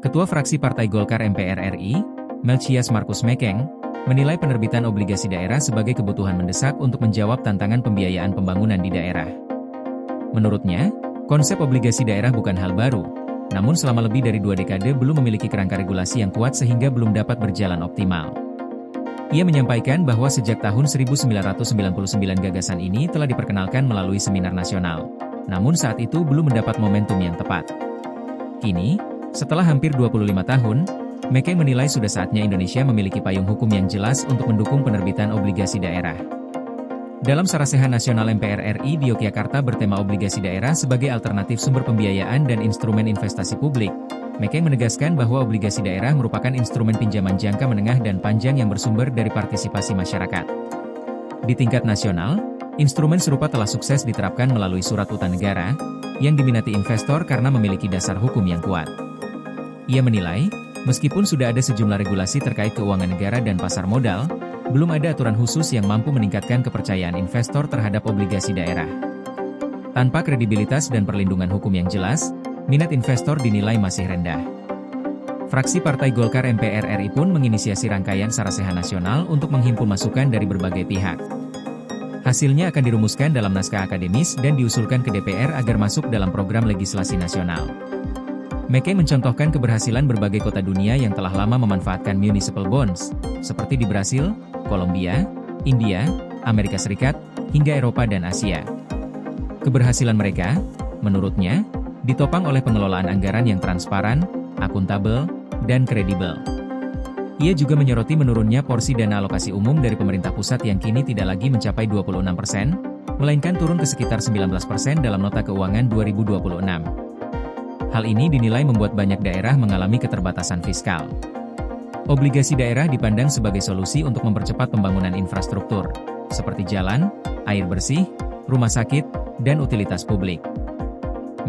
Ketua Fraksi Partai Golkar MPR RI, Melchias Markus Mekeng, menilai penerbitan obligasi daerah sebagai kebutuhan mendesak untuk menjawab tantangan pembiayaan pembangunan di daerah. Menurutnya, konsep obligasi daerah bukan hal baru, namun selama lebih dari 2 dekade belum memiliki kerangka regulasi yang kuat sehingga belum dapat berjalan optimal. Ia menyampaikan bahwa sejak tahun 1999 gagasan ini telah diperkenalkan melalui seminar nasional, namun saat itu belum mendapat momentum yang tepat. Kini, setelah hampir 25 tahun, Mekeng menilai sudah saatnya Indonesia memiliki payung hukum yang jelas untuk mendukung penerbitan obligasi daerah. Dalam Sarasehan Nasional MPR RI di Yogyakarta bertema obligasi daerah sebagai alternatif sumber pembiayaan dan instrumen investasi publik, Mekeng menegaskan bahwa obligasi daerah merupakan instrumen pinjaman jangka menengah dan panjang yang bersumber dari partisipasi masyarakat. Di tingkat nasional, instrumen serupa telah sukses diterapkan melalui surat utang negara, yang diminati investor karena memiliki dasar hukum yang kuat. Ia menilai, meskipun sudah ada sejumlah regulasi terkait keuangan negara dan pasar modal, belum ada aturan khusus yang mampu meningkatkan kepercayaan investor terhadap obligasi daerah. Tanpa kredibilitas dan perlindungan hukum yang jelas, minat investor dinilai masih rendah. Fraksi Partai Golkar MPR RI pun menginisiasi rangkaian Sarasehan Nasional untuk menghimpun masukan dari berbagai pihak. Hasilnya akan dirumuskan dalam naskah akademis dan diusulkan ke DPR agar masuk dalam program legislasi nasional. Mekeng mencontohkan keberhasilan berbagai kota dunia yang telah lama memanfaatkan municipal bonds, seperti di Brasil, Kolombia, India, Amerika Serikat, hingga Eropa dan Asia. Keberhasilan mereka, menurutnya, ditopang oleh pengelolaan anggaran yang transparan, akuntabel, dan kredibel. Ia juga menyoroti menurunnya porsi dana alokasi umum dari pemerintah pusat yang kini tidak lagi mencapai 26%, melainkan turun ke sekitar 19% dalam nota keuangan 2026. Hal ini dinilai membuat banyak daerah mengalami keterbatasan fiskal. Obligasi daerah dipandang sebagai solusi untuk mempercepat pembangunan infrastruktur, seperti jalan, air bersih, rumah sakit, dan utilitas publik.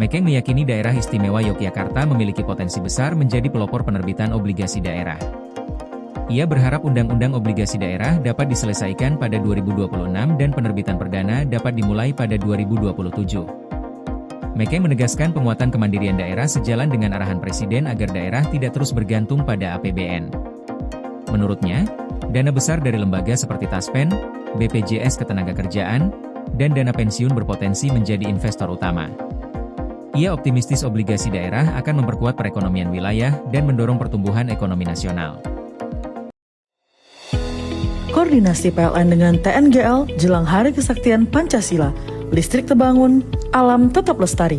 Mekeng meyakini daerah istimewa Yogyakarta memiliki potensi besar menjadi pelopor penerbitan obligasi daerah. Ia berharap undang-undang obligasi daerah dapat diselesaikan pada 2026 dan penerbitan perdana dapat dimulai pada 2027. Mekeng menegaskan penguatan kemandirian daerah sejalan dengan arahan Presiden agar daerah tidak terus bergantung pada APBN. Menurutnya, dana besar dari lembaga seperti Taspen, BPJS Ketenagakerjaan, dan dana pensiun berpotensi menjadi investor utama. Ia optimistis obligasi daerah akan memperkuat perekonomian wilayah dan mendorong pertumbuhan ekonomi nasional. Koordinasi PLN dengan TNGL jelang Hari Kesaktian Pancasila, listrik terbangun, alam tetap lestari.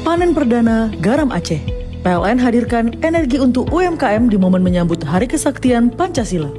Panen perdana garam Aceh. PLN hadirkan energi untuk UMKM di momen menyambut Hari Kesaktian Pancasila.